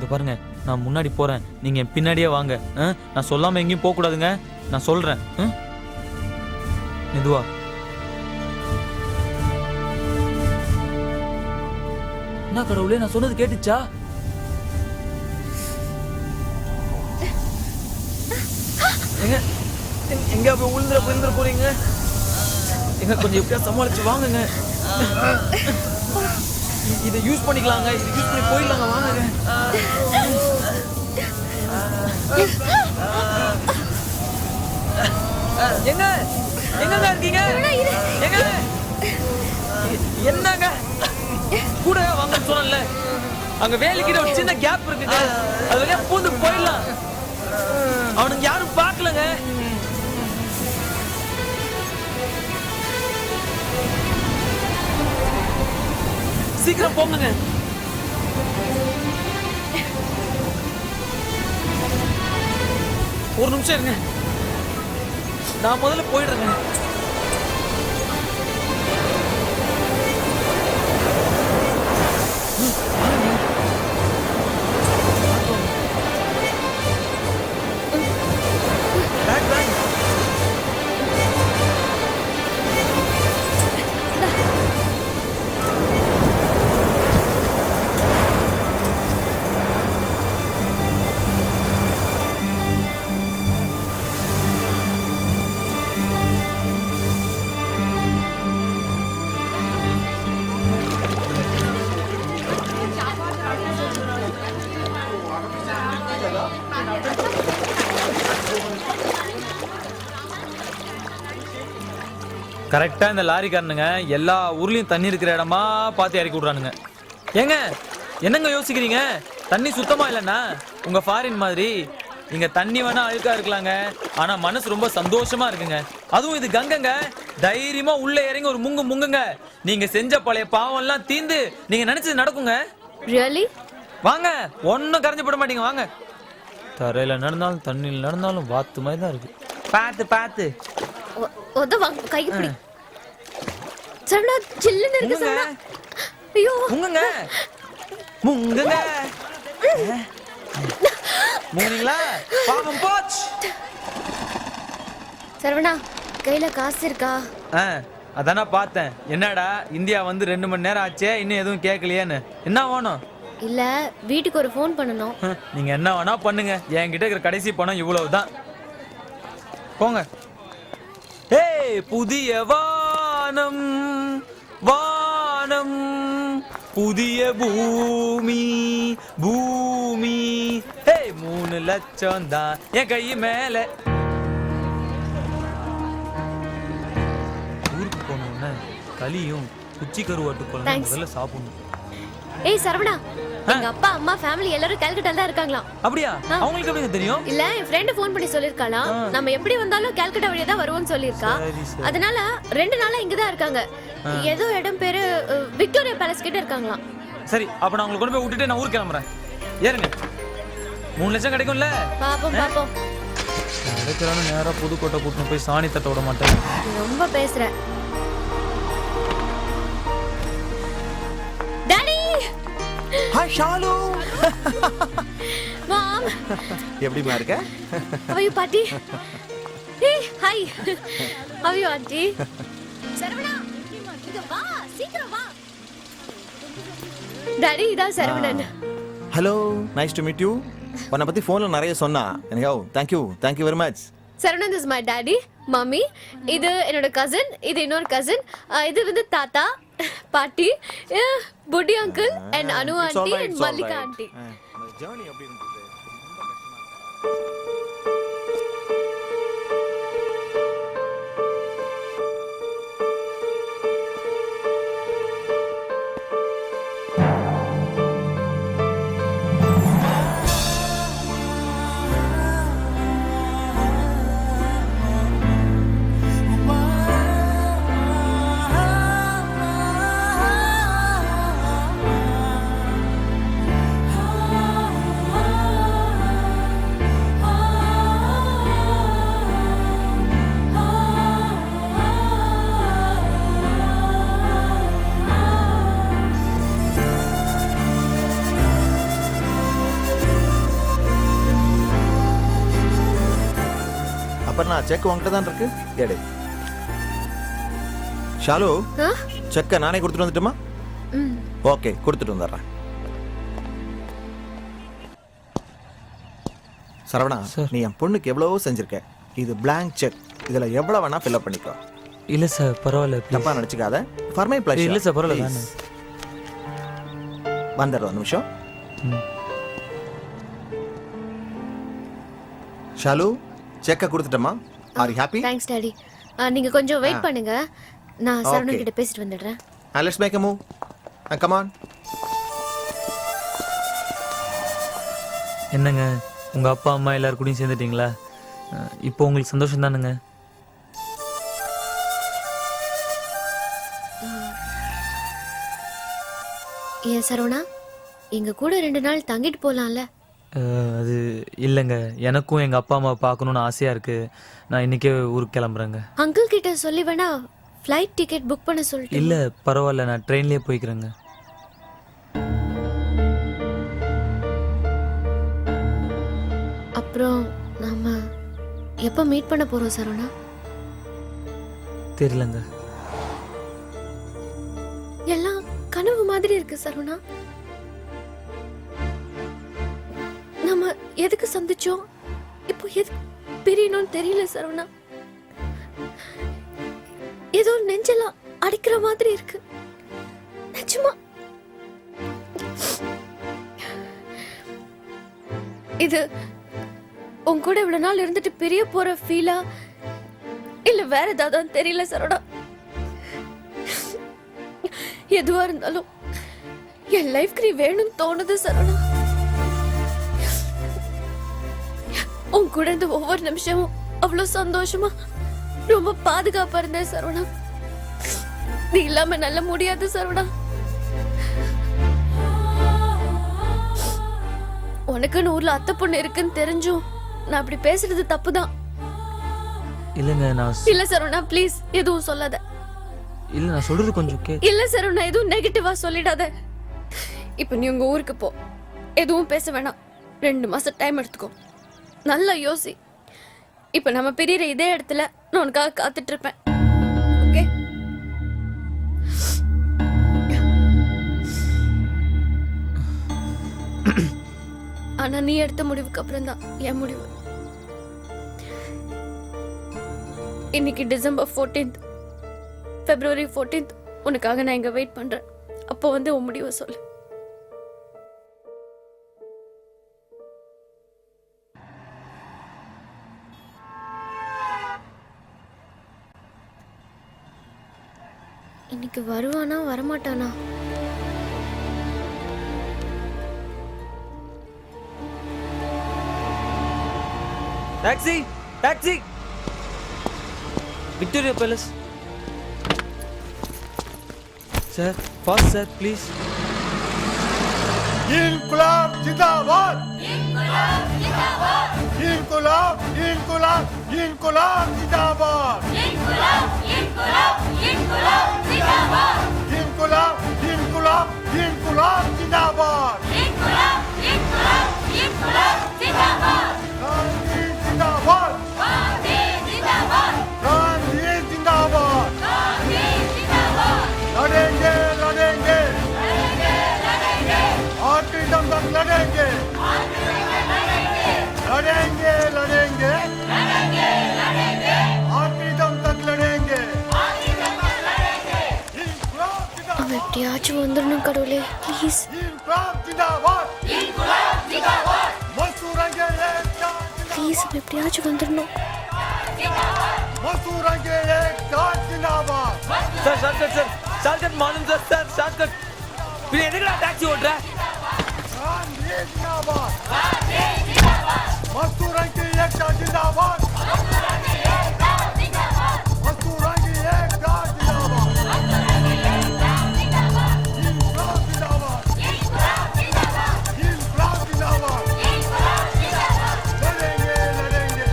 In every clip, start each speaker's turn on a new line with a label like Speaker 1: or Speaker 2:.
Speaker 1: பாருங்க, நான் முன்னாடி போறேன், நீங்க என் பின்னாடியே வாங்க. நான் சொல்லாம எங்கேயும் போக கூடாதுங்க. நான் சொல்றேன். மெதுவா. என்ன கடவுளே, நான் சொன்னது கேட்டுச்சா? எங்க எங்க போய் விழுந்துற போறீங்க? எங்க கொஞ்சம் எப்படியா சமாளிச்சு வாங்குங்க. இதை யூஸ் பண்ணிக்கலாங்க. இதை யூஸ் பண்ணி போயிடலாங்க. வாங்குங்க. எங்க எங்கங்க இருக்கீங்க? எங்க என்னங்க கூட வாங்கன்னு சொன்னல. அங்க வேலைக்கிட்ட ஒரு சின்ன கேப் இருக்குங்க. அது வழியா பூந்து போயிடலாம். அவனுக்கு யாரும் பார்க்கலங்க. சீக்கிரம் போங்க. ஒரு நிமிஷம் இருங்க, நான் முதல்ல போயிடுறேங்க. கரெக்டா இந்த லாரிக்காரனுங்க எல்லா ஊர்லயும் தண்ணி இருக்கிற இடமா பார்த்து இறக்கி விடுறானுங்க. ஏங்க என்னங்க யோசிக்கிறீங்க? தண்ணி சுத்தமா இல்லைன்னா உங்க ஃபாரின் மாதிரி இங்க தண்ணி வேணா அழுக்கா இருக்கலாங்க, ஆனா மனசு ரொம்ப சந்தோஷமா இருக்குங்க. அதுவும் இது கங்கங்க. தைரியமா உள்ள இறங்கி ஒரு முங்குங்க. நீங்க செஞ்ச பழைய பாவம் எல்லாம் தீந்து நீங்க நினைச்சது நடக்குங்க.
Speaker 2: ரியலி?
Speaker 1: வாங்க, ஒன்னும் கரைஞ்சு போட மாட்டீங்க. வாங்க. தரையில நடந்தாலும் தண்ணியில் நடந்தாலும் வாத்து மாதிரி தான் இருக்கு. பார்த்து
Speaker 2: கைக்கு பிடி. சரணா, சில்லுன்னு இருக்கு சரணா. ஐயோ,
Speaker 1: முங்குங்க. முங்குனீங்களா? பாவம் போச்சு.
Speaker 2: சரவணா, கையில காசு இருக்கா?
Speaker 1: அதானா பார்த்தேன். என்னடா இந்தியா வந்து 2 மணி நேரம் ஆச்சே, இன்னும் எதுவும் கேட்கலையேன்னு. என்ன வேணும்?
Speaker 2: இல்ல, வீட்டுக்கு ஒரு ஃபோன் பண்ணணும்.
Speaker 1: நீங்க என்ன வேணா பண்ணுங்க, என்கிட்ட இருக்கிற கடைசி பணம் இவ்வளவுதான். போங்க. ஏய், புதிய வானம் வானம், புதிய பூமி பூமி. ஏய், 3 லட்சம் தான் என் கை மேல. ஊருக்கு போனோம்னா களியும் குச்சி கருவாட்டு குழம்பு முதல்ல சாப்பிடணும்.
Speaker 2: ஏய் சரவணா, எங்க அப்பா அம்மா ஃபேமிலி எல்லாரும் கல்கட்டால தான் இருக்காங்களாம்.
Speaker 1: அப்படியா? அவங்களுக்கு எப்படி தெரியும்?
Speaker 2: இல்ல, என் ஃப்ரெண்ட் ஃபோன் பண்ணி சொல்லிருக்காளாம். நம்ம எப்படி வந்தாலும் கல்கட்டா வழியா தான் வருவோம்னு சொல்லிருக்கா. அதனால 2 நாளா இங்க தான் இருக்காங்க. ஏதோ இடம் பேரு விக்டோரியா பேலஸ் கிட்ட இருக்காங்களாம்.
Speaker 1: சரி, அப்ப நான் உங்களுக்கு கொண்டு போய் விட்டுட்டு நான் ஊருக்கு கிளம்புறேன். ஏறுங்க. 3 லட்சம் கிடைக்கும்ல?
Speaker 2: பாப்போம்.
Speaker 1: கிடைக்கிறானு நேரா புதுக்கோட்டை கூட்டிட்டு போய் சாணி தட்ட விட மாட்டேன்.
Speaker 2: ரொம்ப பேசுற.
Speaker 3: ஹாய் ஷாலு.
Speaker 2: மாம்,
Speaker 3: எப்படிமா இருக்க?
Speaker 2: how are you பாட்டி? ஏய் hi, how are you aunty? Saravana, இங்க வா, சீக்கிரம் வா. டாடி, இதா Saravanan.
Speaker 3: Hello, nice to meet you. உன்னை பத்தி ஃபோன்ல நிறைய சொன்னா. எனக்கு thank you very much.
Speaker 2: Saravanan is my daddy, mummy. இது என்னோட கசின், இது இன்னொரு கசின், இது வந்து தாத்தா, பாட்டி, புட்டி uncle and Anu aunty and Mallika aunty.
Speaker 3: Journey எப்படி இருந்தது? செக் உங்ககிட்ட தான் இருக்கு, எடு. ஷாலு,
Speaker 2: ஆ?
Speaker 3: செக்கை நானே கொடுத்துட்டு வந்துட்டுமா?
Speaker 2: ம்.
Speaker 3: ஓகே, கொடுத்துட்டு வந்துடுறேன். சரவணா, நீ என் பொண்ணுக்கு எவ்வளவோ செஞ்சிருக்க. இது blank செக். இதுல எவ்வளவு வேணா ஃபில் பண்ணிக்கோ.
Speaker 1: இல்ல சார் பரவாயில்ல please.
Speaker 3: தப்பா நினைச்சுக்காத. For my pleasure.
Speaker 1: இல்ல சார் பரவாயில்ல தானே.
Speaker 3: வந்துடுறேன், ஒரு நிமிஷம்.
Speaker 1: ம்.
Speaker 3: ஷாலு, செக்கை கொடுத்துட்டமா? Are you happy?
Speaker 2: Thanks daddy. நீங்க கொஞ்சம் வெயிட் பண்ணுங்க, நான் சரவணன் கிட்ட பேசிட்டு வந்துடுறேன்.
Speaker 3: Let's make a move. Come on.
Speaker 1: என்னங்க உங்க அப்பா அம்மா எல்லாரும் கூடயும் சேர்ந்துட்டீங்களா? இப்போ உங்களுக்கு சந்தோஷம் தானுங்க?
Speaker 2: ஏன் சரவணா, எங்க கூட 2 நாள் தங்கிட்டு போலாம்ல?
Speaker 1: அது இல்லைங்க, எனக்கும் எங்க அப்பா அம்மா பார்க்கணும்னு ஆசையா இருக்கு. நான் இன்னைக்கே ஊருக்கு கிளம்புறேங்க.
Speaker 2: அங்கிள் கிட்ட சொல்லி வேணா ஃப்ளைட் டிக்கெட் புக் பண்ண சொல்லிட்டு.
Speaker 1: இல்ல பரவாயில்ல, நான் ட்ரெயின்லயே போய்க்கிறேங்க.
Speaker 2: அப்புறம் நாம எப்ப மீட் பண்ண போறோம் சரவணா?
Speaker 1: தெரியலங்க.
Speaker 2: எல்லாம் கனவு மாதிரி இருக்கு சரவணா. நம்ம எதுக்கு சந்திச்சோம், இப்போ எதுக்கு பிரியணும்னு தெரியல சரவணா. ஏதோ நெஞ்செல்லாம் அடிக்கிற மாதிரி இருக்கு நிஜமா. இது உன் கூட இவ்வளவு நாள் இருந்துட்டு பிரிய போற ஃபீலா இல்ல வேற ஏதாவது தெரியல சரவணா. எதுவா இருந்தாலும் என் லைஃப்க்கு நீ வேணும்னு தோணுது சரவணா. உன் கூட இந்த ஒவ்வொரு நிமிஷமும் அவ்வளவு சந்தோஷமா ரொம்ப பாதுகாப்பா இருந்தேன் சரவணா. நீ இல்லாம நல்ல முடியாது சரவணா. உனக்குன்னு ஊர்ல அத்தை பொண்ணு இருக்குன்னு தெரிஞ்சும் நான் அப்படி பேசுறது தப்புதான்.
Speaker 1: இல்லைங்க நான்
Speaker 2: இல்ல சரவணா ப்ளீஸ் எதுவும் சொல்லாத.
Speaker 1: இல்ல நான் சொல்றது கொஞ்சம்
Speaker 2: இல்ல சரவணா எதுவும் நெகட்டிவா சொல்லிடாத. இப்ப நீ உங்க ஊருக்கு போ, எதுவும் பேச வேணாம். 2 மாசம் டைம் எடுத்துக்கோ, நல்லா யோசி. இப்ப நம்ம பிரியற இதே இடத்துல நான் உனக்காக காத்துட்டு இருப்பேன். ஓகே? ஆனா நீ எடுத்த முடிவுக்கு அப்புறம் தான் என் முடிவு. இன்னைக்கு டிசம்பர் 14th, February 14th உனக்காக நான் இங்க வெயிட் பண்றேன். அப்போ வந்து உன் முடிவை சொல்லு. இன்னைக்கு வருவானா வரமாட்டானா?
Speaker 1: Taxi taxi Victoria palace. Sir fast sir please.
Speaker 4: इनकलाब जिंदाबाद इनकलाब जिंदाबाद इनकलाब इनकलाब इनकलाब जिंदाबाद इनकलाब इनकलाब इनकलाब जिंदाबाद इनकलाब इनकलाब इनकलाब जिंदाबाद इनकलाब इनकलाब इनकलाब जिंदाबाद गांधी जिंदाबाद गांधी जिंदाबाद गांधी जिंदाबाद गांधी जिंदाबाद लड़ेंगे लड़ेंगे आखिरी दम तक लड़ेंगे लड़ेंगे लड़ेंगे आखिरी दम तक लड़ेंगे इनकलाब
Speaker 2: அவன் எப்படியாச்சும் வந்துடணும் கடவுளே ப்ளீஸ்.
Speaker 4: जिंदाबाद मजदूरोंगे एक साथ
Speaker 2: ப்ளீஸ் அவன் எப்படியாச்சும் வந்துடணும்.
Speaker 4: मजदूरोंगे एक साथ जिंदाबाद
Speaker 1: sir shortcut sir, shortcut morning sir. Sir shortcut. நீ எதுக்குடா டாக்ஸி ஓட்டுற?
Speaker 4: गांधी जिंदाबाद मजदूरोंगे एक साथ जिंदाबाद मजदूरोंगे एक साथ जिंदाबाद इनकलाब जिंदाबाद इनकलाब जिंदाबाद लड़ेंगे लड़ेंगे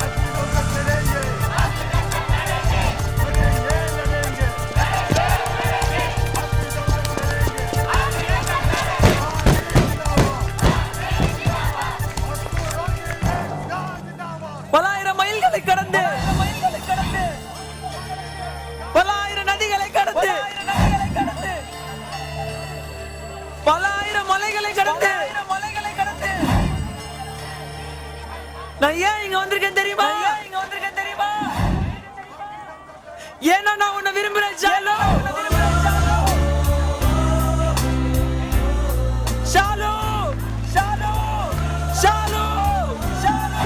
Speaker 4: आखिरी दम तक लड़ेंगे लड़ेंगे लड़ेंगे आखिरी दम तक लड़ेंगे
Speaker 1: கடந்து நான் ஏன் இங்க வந்திருக்கேன் தெரியுமா? ஏன்னா நான் உன்னை விரும்புறேன் ஷாலு. ஷாலு ஷாலு ஷாலு ஷாலு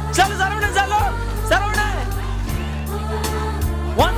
Speaker 1: ஷாலு சரவணன் ஷாலு சரவணன் ஒன்